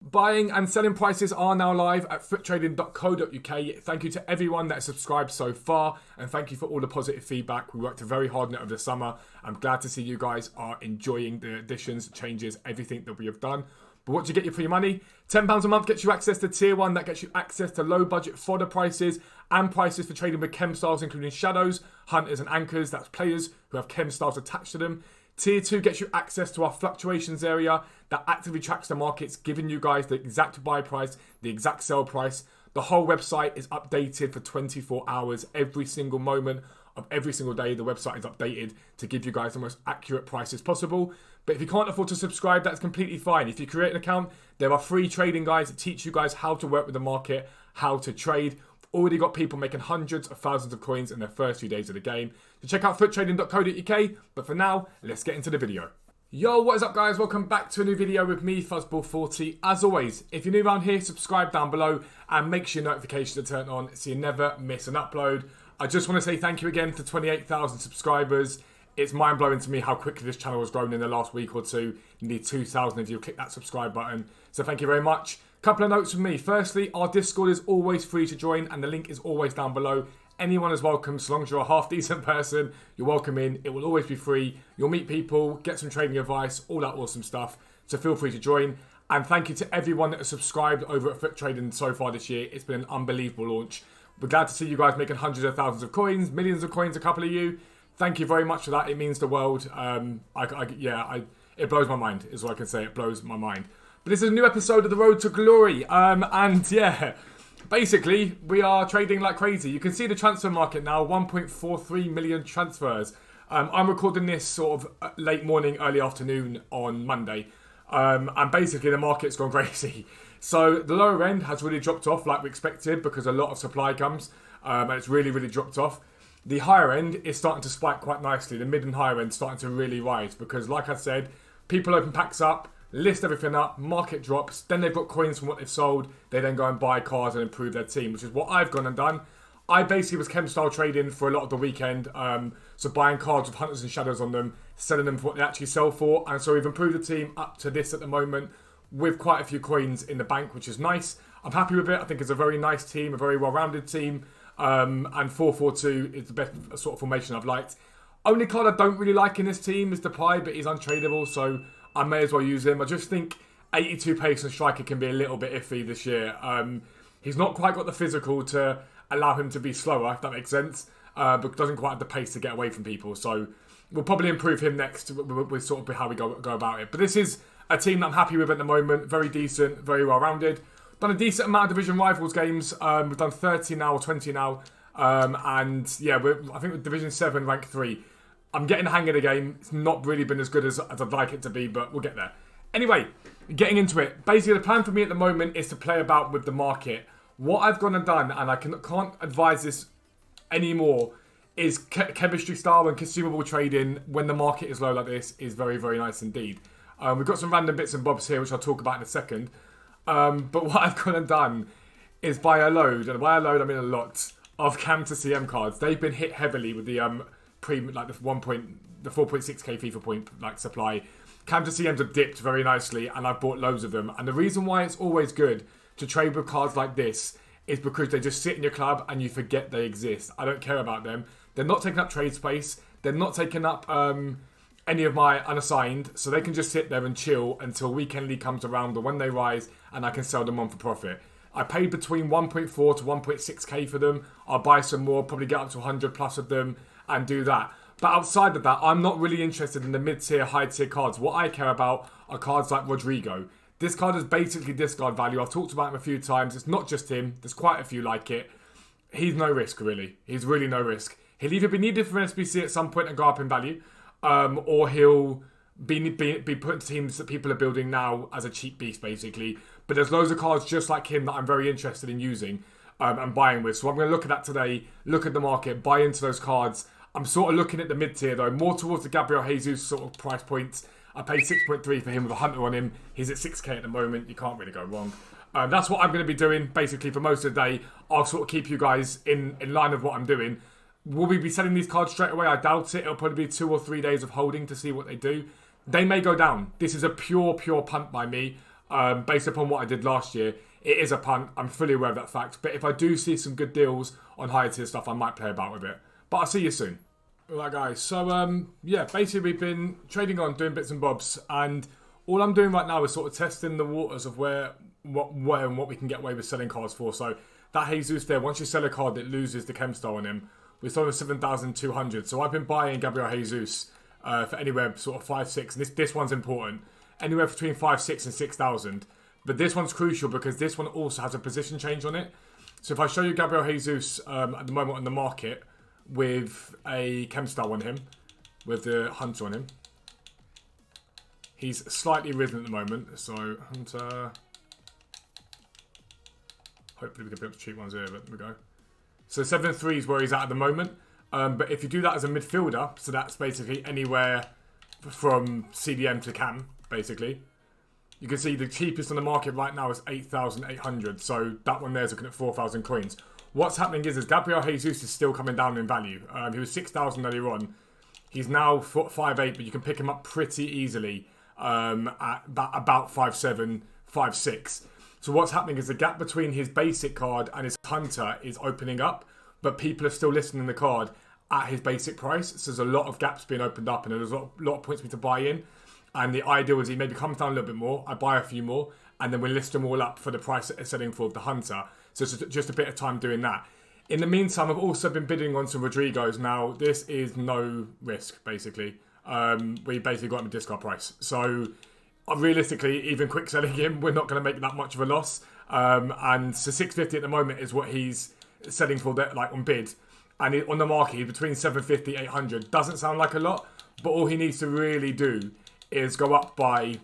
Buying and selling prices are now live at foottrading.co.uk. Thank you to everyone that has subscribed so far, and thank you for all the positive feedback. We worked very hard on it over the summer. I'm glad to see you guys are enjoying the additions, changes, everything that we have done. But what do you get for your money? £10 a month gets you access to Tier 1. That gets you access to low budget fodder prices and prices for trading with chem styles, including shadows, hunters and anchors. That's players who have chem styles attached to them. Tier 2 gets you access to our fluctuations area that actively tracks the markets, giving you guys the exact buy price, the exact sell price. The whole website is updated for 24 hours. Every single moment of every single day, the website is updated to give you guys the most accurate prices possible. But if you can't afford to subscribe, that's completely fine. If you create an account, there are free trading guides that teach you guys how to work with the market, how to trade. Already got people making hundreds of thousands of coins in their first few days of the game. So check out foottrading.co.uk. But for now, let's get into the video. Yo, what is up guys? Welcome back to a new video with me, Fuzzball40. As always, if you're new around here, subscribe down below and make sure your notifications are turned on so you never miss an upload. I just want to say thank you again to 28,000 subscribers. It's mind-blowing to me how quickly this channel has grown in the last week or two. You need 2,000 if you click that subscribe button. So thank you very much. Couple of notes from me. Firstly, our Discord is always free to join and the link is always down below. Anyone is welcome, so long as you're a half-decent person, you're welcome in. It will always be free. You'll meet people, get some trading advice, all that awesome stuff. So feel free to join. And thank you to everyone that has subscribed over at Foot Trading so far this year. It's been an unbelievable launch. We're glad to see you guys making hundreds of thousands of coins, millions of coins, a couple of you. Thank you very much for that. It means the world. It blows my mind, is what I can say. It blows my mind. But this is a new episode of The Road to Glory. Basically, we are trading like crazy. You can see the transfer market now, 1.43 million transfers. I'm recording this sort of late morning, early afternoon on Monday. And basically, the market's gone crazy. So the lower end has really dropped off like we expected because a lot of supply comes. And it's really, really dropped off. The higher end is starting to spike quite nicely. The mid and higher end starting to really rise because, like I said, people open packs up, list everything up, market drops, then they've got coins from what they've sold, they then go and buy cards and improve their team, which is what I've gone and done. I basically was chem style trading for a lot of the weekend, so buying cards with hunters and shadows on them, selling them for what they actually sell for, and so we've improved the team up to this at the moment with quite a few coins in the bank, which is nice. I'm happy with it. I think it's a very nice team, a very well-rounded team, and 4-4-2 is the best sort of formation I've liked. Only card I don't really like in this team is Depay, but he's untradeable, so I may as well use him. I just think 82 pace and striker can be a little bit iffy this year. He's not quite got the physical to allow him to be slower, if that makes sense, but doesn't quite have the pace to get away from people. So we'll probably improve him next with sort of how we go about it. But this is a team that I'm happy with at the moment. Very decent, very well-rounded. Done a decent amount of Division Rivals games. We've done 30 now or 20 now. And yeah, I think with Division 7, rank 3. I'm getting the hang of the game. It's not really been as good as I'd like it to be, but we'll get there. Anyway, getting into it. Basically, the plan for me at the moment is to play about with the market. What I've gone and done, and I can't advise this anymore, is chemistry style and consumable trading when the market is low like this is very, very nice indeed. We've got some random bits and bobs here, which I'll talk about in a second. But what I've gone and done is buy a load, and by a load I mean a lot, of Cam to CM cards. They've been hit heavily with the the 4.6k FIFA point supply. Cam to CMs have dipped very nicely, and I've bought loads of them. And the reason why it's always good to trade with cards like this is because they just sit in your club and you forget they exist. I don't care about them. They're not taking up trade space. They're not taking up any of my unassigned, so they can just sit there and chill until Weekend League comes around or when they rise, and I can sell them on for profit. I paid between 1.4 to 1.6k for them. I'll buy some more, probably get up to 100 plus of them and do that. But outside of that, I'm not really interested in the mid-tier, high-tier cards. What I care about are cards like Rodrigo. This card is basically discard value. I've talked about him a few times. It's not just him. There's quite a few like it. He's no risk, really. He's really no risk. He'll either be needed for an SBC at some point and go up in value, or he'll be put in teams that people are building now as a cheap beast, basically. But there's loads of cards just like him that I'm very interested in using and buying with. So I'm going to look at that today, look at the market, buy into those cards. I'm sort of looking at the mid-tier, though, more towards the Gabriel Jesus sort of price points. I paid 6.3 for him with a hunter on him. He's at 6k at the moment. You can't really go wrong. That's what I'm going to be doing, basically, for most of the day. I'll sort of keep you guys in line of what I'm doing. Will we be selling these cards straight away? I doubt it. It'll probably be 2 or 3 days of holding to see what they do. They may go down. This is a pure punt by me. Based upon what I did last year, it is a punt. I'm fully aware of that fact. But if I do see some good deals on higher tier stuff, I might play about with it. But I'll see you soon. Alright guys, so yeah, basically we've been trading on, doing bits and bobs, and all I'm doing right now is sort of testing the waters of where and what we can get away with selling cards for. So that Jesus there, once you sell a card, it loses the chem star on him. We sold him 7,200. So I've been buying Gabriel Jesus for anywhere sort of 5, 6, and this one's important. Anywhere between 5, 6 and 6,000. But this one's crucial because this one also has a position change on it. So if I show you Gabriel Jesus at the moment on the market with a chem star on him, with the Hunter on him, he's slightly risen at the moment. So Hunter, hopefully we can pick up the cheap ones here, but there we go. So 7-3 is where he's at the moment. But if you do that as a midfielder, so that's basically anywhere from CDM to cam, basically. You can see the cheapest on the market right now is 8,800. So that one there is looking at 4,000 coins. What's happening is Gabriel Jesus is still coming down in value. He was 6,000 earlier on. He's now 5'8", but you can pick him up pretty easily at about 5'7", 5'6". So what's happening is the gap between his basic card and his Hunter is opening up, but people are still listing the card at his basic price. So there's a lot of gaps being opened up, and there's a lot of points for me to buy in. And the ideal is he maybe comes down a little bit more, I buy a few more, and then we list them all up for the price that they're selling for the Hunter. So it's just a bit of time doing that. In the meantime, I've also been bidding on some Rodrigos. Now, this is no risk, basically. We basically got him a discard price. So, realistically, even quick selling him, we're not going to make that much of a loss. And so 650 at the moment is what he's selling for, like on bid. And on the market, he's between 750, 800. Doesn't sound like a lot, but all he needs to really do is go up by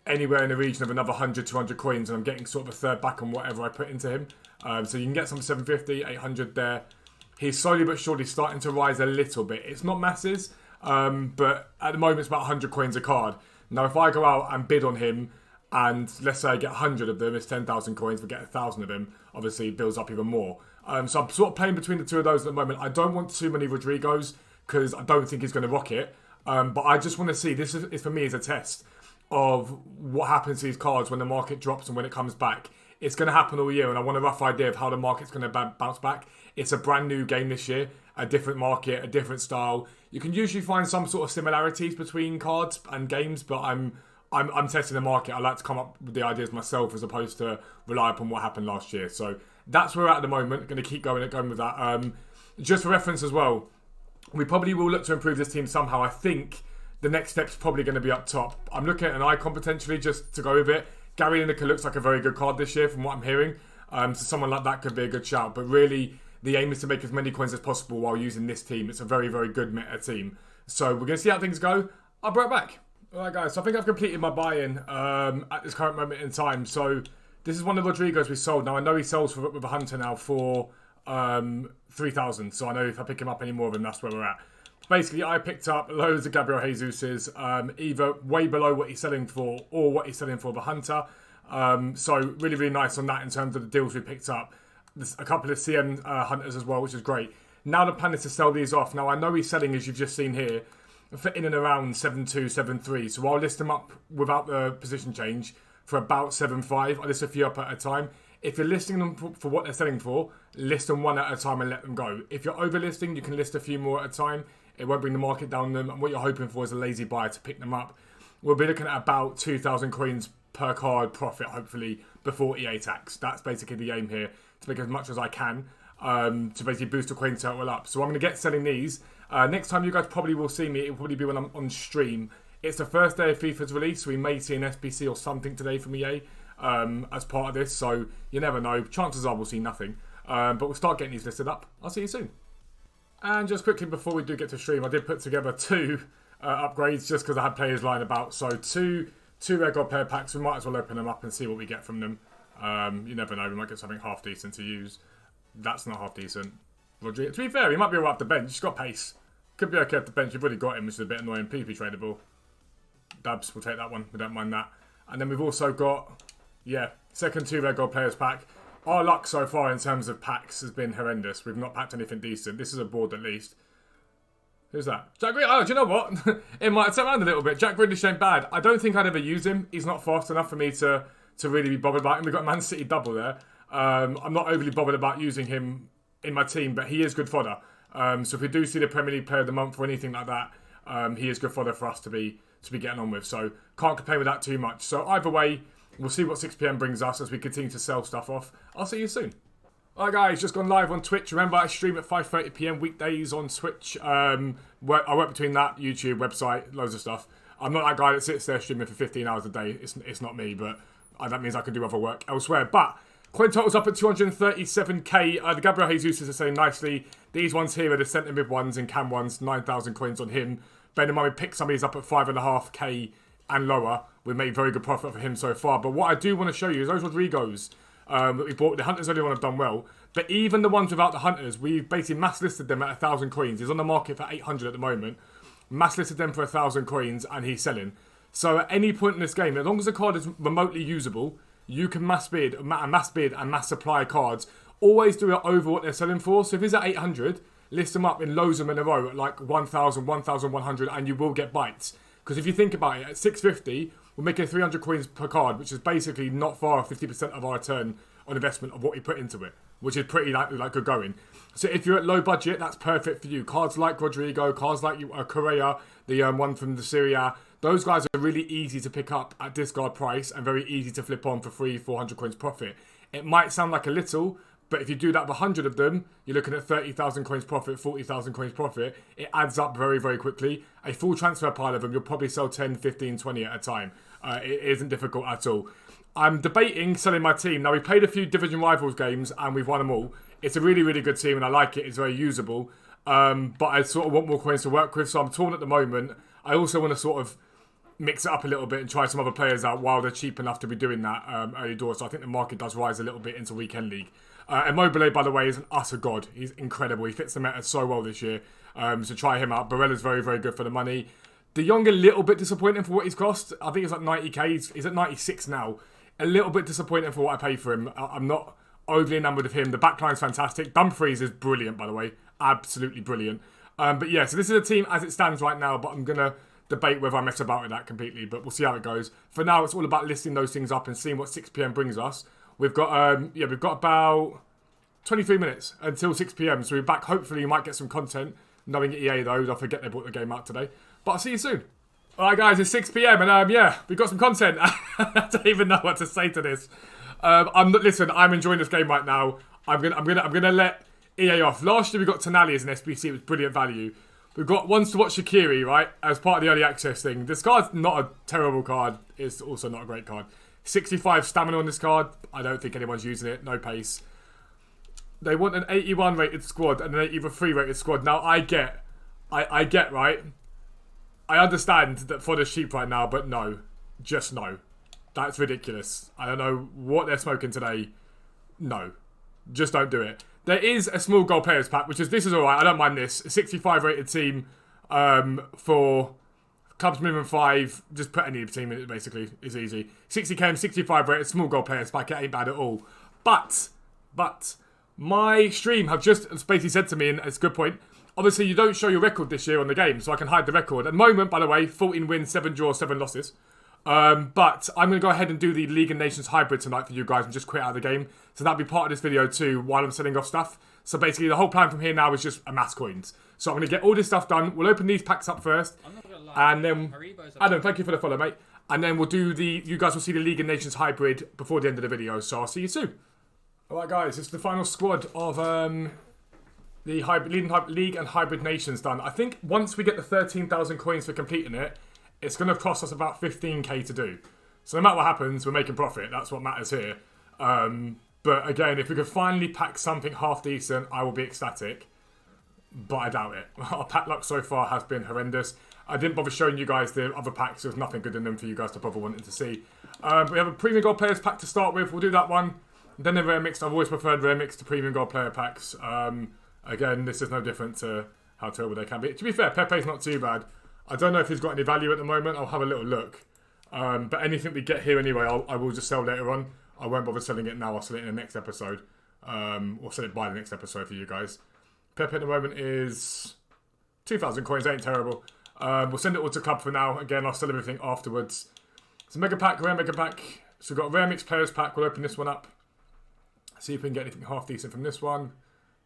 anywhere in the region of another 100, 200 coins, and I'm getting sort of a third back on whatever I put into him. So you can get some 750, 800 there. He's slowly but surely starting to rise a little bit. It's not masses, but at the moment it's about 100 coins a card. Now if I go out and bid on him, and let's say I get 100 of them, it's 10,000 coins, we get 1,000 of them, obviously it builds up even more. So I'm sort of playing between the two of those at the moment. I don't want too many Rodrigos, because I don't think he's going to rock it. But I just want to see, this is for me is a test of what happens to these cards when the market drops and when it comes back. It's going to happen all year, and I want a rough idea of how the market's going to bounce back. It's a brand new game this year, a different market, a different style. You can usually find some sort of similarities between cards and games, but I'm testing the market. I like to come up with the ideas myself as opposed to rely upon what happened last year. So that's where we're at the moment. Going to keep going with that. Just for reference as well, we probably will look to improve this team somehow. I think the next step's probably going to be up top. I'm looking at an icon potentially just to go with it. Gary Lineker looks like a very good card this year from what I'm hearing. So someone like that could be a good shout. But really, the aim is to make as many coins as possible while using this team. It's a very, very good meta team. So we're going to see how things go. I'll bring it back. Alright guys, so I think I've completed my buy-in at this current moment in time. So this is one of Rodrigos we sold. Now I know he sells with a Hunter now for 3,000. So I know if I pick him up any more of him, that's where we're at. Basically, I picked up loads of Gabriel Jesus's, either way below what he's selling for or what he's selling for the Hunter. So really, really nice on that in terms of the deals we picked up. There's a couple of CM Hunters as well, which is great. Now the plan is to sell these off. Now I know he's selling, as you've just seen here, for in and around 7.2, 7.3. So I'll list them up without the position change for about 7.5. I'll list a few up at a time. If you're listing them for what they're selling for, list them one at a time and let them go. If you're overlisting, you can list a few more at a time. It won't bring the market down them. And what you're hoping for is a lazy buyer to pick them up. We'll be looking at about 2,000 coins per card profit, hopefully, before EA tax. That's basically the aim here, to make as much as I can to basically boost the coin total up. So I'm going to get selling these. Next time you guys probably will see me, it will probably be when I'm on stream. It's the first day of FIFA's release, so we may see an SBC or something today from EA as part of this. So you never know. Chances are we'll see nothing. But we'll start getting these listed up. I'll see you soon. And just quickly before we do get to stream, I did put together two upgrades just because I had players lying about. So two regular player packs. We might as well open them up and see what we get from them. You never know. We might get something half decent to use. That's not half decent. Rodrigo, to be fair, he might be alright off the bench. He's got pace. Could be okay off the bench. You've already got him, which is a bit annoying. PP tradable. Dubs, we'll take that one. We don't mind that. And then we've also got, second two regular players pack. Our luck so far in terms of packs has been horrendous. We've not packed anything decent. This is a board at least. Who's that? Jack Grealish. Oh, do you know what? It might turn around a little bit. Jack Grealish ain't bad. I don't think I'd ever use him. He's not fast enough for me to to really be bothered about him. We've got a Man City double there. I'm not overly bothered about using him in my team, but he is good fodder. So if we do see the Premier League Player of the Month or anything like that, he is good fodder for us to be getting on with. So can't complain with that too much. So either way, we'll see what 6 p.m. brings us as we continue to sell stuff off. I'll see you soon. Alright guys, just gone live on Twitch. Remember, I stream at 5:30 p.m. weekdays on Twitch. I work between that, YouTube, website, loads of stuff. I'm not that guy that sits there streaming for 15 hours a day. It's not me, but that means I can do other work elsewhere. But coin total's up at 237k. The Gabriel Jesus is saying nicely. These ones here are the centre mid ones and cam ones. 9,000 coins on him. Bear in mind, we picked some of these up at 5.5k and lower. We made very good profit for him so far. But what I do want to show you is those Rodrigos that we bought. The Hunters only one have done well. But even the ones without the Hunters, we've basically mass listed them at 1,000 coins. He's on the market for 800 at the moment. Mass listed them for 1,000 coins and he's selling. So at any point in this game, as long as the card is remotely usable, you can mass bid and mass supply cards. Always do it over what they're selling for. So if he's at 800, list them up in loads of them in a row at like 1,000, 1,100 and you will get bites. Because if you think about it, at 650, we're making 300 coins per card, which is basically not far off 50% of our return on investment of what we put into it, which is pretty like good going. So if you're at low budget, that's perfect for you. Cards like Rodrigo, cards like Correa, the one from the Serie A, those guys are really easy to pick up at discard price and very easy to flip on for 400 coins profit. It might sound like a little, but if you do that with 100 of them, you're looking at 30,000 coins profit, 40,000 coins profit. It adds up very, very quickly. A full transfer pile of them, you'll probably sell 10, 15, 20 at a time. It isn't difficult at all. I'm debating selling my team. Now, we played a few Division Rivals games and we've won them all. It's a really, really good team and I like it. It's very usable. But I sort of want more coins to work with, so I'm torn at the moment. I also want to sort of mix it up a little bit and try some other players out while they're cheap enough to be doing that early doors. So I think the market does rise a little bit into Weekend League. Immobile, by the way, is an utter god. He's incredible. He fits the meta so well this year. So try him out. Barella's very, very good for the money. De Jong a little bit disappointing for what he's cost. I think it's like 90k. He's at 96 now. A little bit disappointing for what I pay for him. I'm not overly enamoured of him. The backline's fantastic. Dumfries is brilliant, by the way. Absolutely brilliant. But yeah, so this is a team as it stands right now, but I'm going to debate whether I mess about with that completely, but we'll see how it goes. For now, it's all about listing those things up and seeing what 6 p.m. brings us. We've got we've got about 23 minutes until 6 p.m. So we're back. Hopefully, you might get some content. Knowing EA though, don't forget they brought the game out today. But I'll see you soon. All right, guys, it's 6 p.m. and yeah, we've got some content. I don't even know what to say to this. Listen, I'm enjoying this game right now. I'm gonna let EA off. Last year we got Tonali as an SBC. It was brilliant value. We've got Ones to Watch Shaqiri, right, as part of the early access thing. This card's not a terrible card. It's also not a great card. 65 stamina on this card. I don't think anyone's using it. No pace. They want an 81 rated squad and an 83 rated squad. Now, I get, right? I understand that fodder's cheap right now, but no. Just no. That's ridiculous. I don't know what they're smoking today. No. Just don't do it. There is a small goal players pack, this is alright. I don't mind this. A 65 rated team for clubs minimum 5. Just put any team in it, basically. It's easy. 60k and 65 rated small goal players pack. It ain't bad at all. But my stream have just basically said to me, and it's a good point, obviously you don't show your record this year on the game, so I can hide the record. At the moment, by the way, 14 wins, 7 draws, 7 losses. But I'm going to go ahead and do the League of Nations hybrid tonight for you guys and just quit out of the game. So that'll be part of this video too while I'm selling off stuff. So basically the whole plan from here now is just amass coins. So I'm going to get all this stuff done. We'll open these packs up first. I'm not gonna lie, and then, Adam, thank you for the follow, mate. And then we'll do you guys will see the League of Nations hybrid before the end of the video. So I'll see you soon. Alright guys, this is the final squad of the League and Hybrid Nations done. I think once we get the 13,000 coins for completing it, it's going to cost us about 15k to do. So no matter what happens, we're making profit. That's what matters here. But again, if we could finally pack something half decent, I will be ecstatic. But I doubt it. Our pack luck so far has been horrendous. I didn't bother showing you guys the other packs. There's nothing good in them for you guys to bother wanting to see. We have a Premium Gold Players pack to start with. We'll do that one. Then the Rare Mixed. I've always preferred Rare Mixed to Premium Gold Player packs. Again, this is no different to how terrible they can be. To be fair, Pepe's not too bad. I don't know if he's got any value at the moment. I'll have a little look. But anything we get here anyway, I will just sell later on. I won't bother selling it now. I'll sell it in the next episode. Or sell it by the next episode for you guys. Pepe at the moment is 2,000 coins. Ain't terrible. We'll send it all to club for now. Again, I'll sell everything afterwards. It's a Mega Pack, Rare Mega Pack. So we've got a Rare Mixed Players Pack. We'll open this one up. See if we can get anything half decent from this one.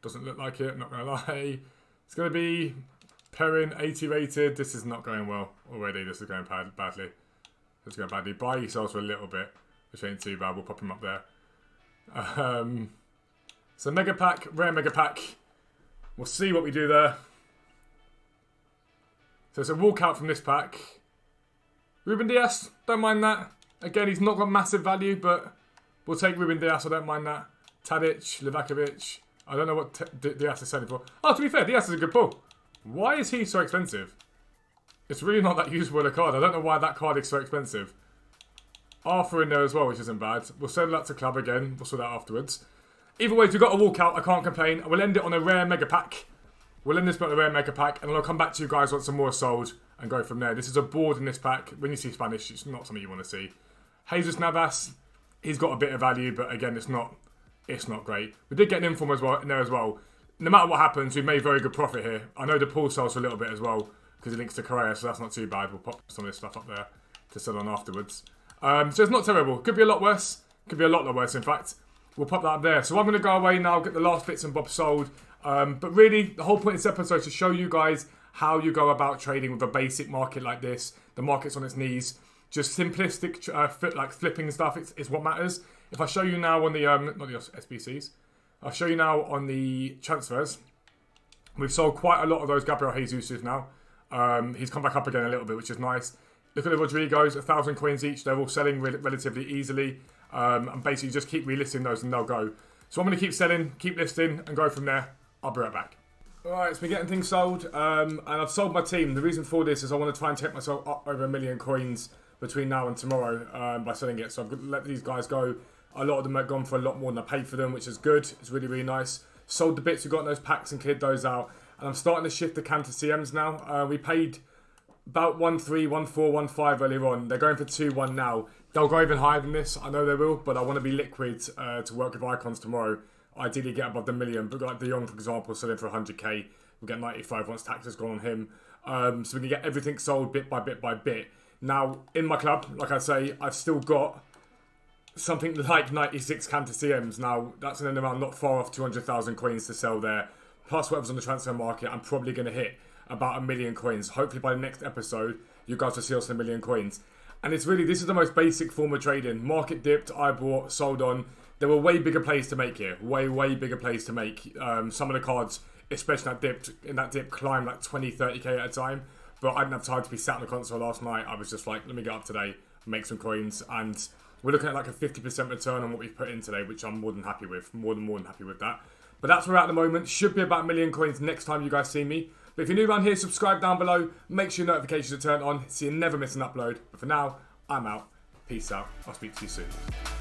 Doesn't look like it, not going to lie. It's going to be Perrin, 80 rated. This is not going well already. This is going badly. This is going badly. Buy yourselves for a little bit, which ain't too bad. We'll pop him up there. So Mega Pack, Rare Mega Pack. We'll see what we do there. So it's a walkout from this pack. Ruben Dias, don't mind that. Again, he's not got massive value, but we'll take Ruben Dias, I don't mind that. Tadic, Livakovic. I don't know what Dias is selling for. Oh, to be fair, Dias is a good pull. Why is he so expensive? It's really not that useful a card. I don't know why that card is so expensive. Arthur in there as well, which isn't bad. We'll send that to club again. We'll sort that afterwards. Either way, we've got a walkout. I can't complain. We'll end it on a Rare Mega Pack. We'll end this bit on a Rare Mega Pack, and then I'll come back to you guys once some more sold and go from there. This is a board in this pack. When you see Spanish, it's not something you want to see. Jesus Navas, he's got a bit of value, but again, it's not great. We did get an inform as well in there as well. No matter what happens, we've made very good profit here. I know the pool sells for a little bit as well because it links to Correa, so that's not too bad. We'll pop some of this stuff up there to sell on afterwards. So it's not terrible. Could be a lot worse. Could be a lot worse, in fact. We'll pop that up there. So I'm going to go away now, get the last bits and bobs sold. But really, the whole point of this episode is to show you guys how you go about trading with a basic market like this. The market's on its knees. Just simplistic like flipping stuff is what matters. If I show you now on the, not the SBCs, I'll show you now on the transfers. We've sold quite a lot of those Gabriel Jesus's now. He's come back up again a little bit, which is nice. Look at the Rodrigos, 1,000 coins each. They're all selling relatively easily. And basically just keep relisting those and they'll go. So I'm going to keep selling, keep listing, and go from there. I'll be right back. Alright, it's been getting things sold. And I've sold my team. The reason for this is I want to try and take myself up over 1 million coins between now and tomorrow by selling it. So I'm going to let these guys go. A lot of them have gone for a lot more than I paid for them, which is good. It's really, really nice. Sold the bits we got in those packs and cleared those out. And I'm starting to shift the cam to CMs now. We paid about 1.3, 1.4, 1.5 earlier on. They're going for 2.1 now. They'll go even higher than this. I know they will, but I want to be liquid to work with icons tomorrow. Ideally get above the million. But like De Jong, for example, selling for 100k. We'll get 95 once tax has gone on him. So we can get everything sold bit by bit by bit. Now, in my club, like I say, I've still got something like 96 Cantor CMs. Now, that's in and around not far off 200,000 coins to sell there. Plus whatever's on the transfer market, I'm probably going to hit about 1 million coins. Hopefully by the next episode, you guys will see us in 1 million coins. And it's really, this is the most basic form of trading. Market dipped, I bought, sold on. There were way bigger plays to make here. Way bigger plays to make. Some of the cards, especially in that dip, climbed like 20, 30k at a time. But I didn't have time to be sat on the console last night. I was just like, let me get up today, make some coins. And we're looking at like a 50% return on what we've put in today, which I'm more than happy with. More than happy with that. But that's where we're at the moment. Should be about 1 million coins next time you guys see me. But if you're new around here, subscribe down below. Make sure your notifications are turned on so you never miss an upload. But for now, I'm out. Peace out. I'll speak to you soon.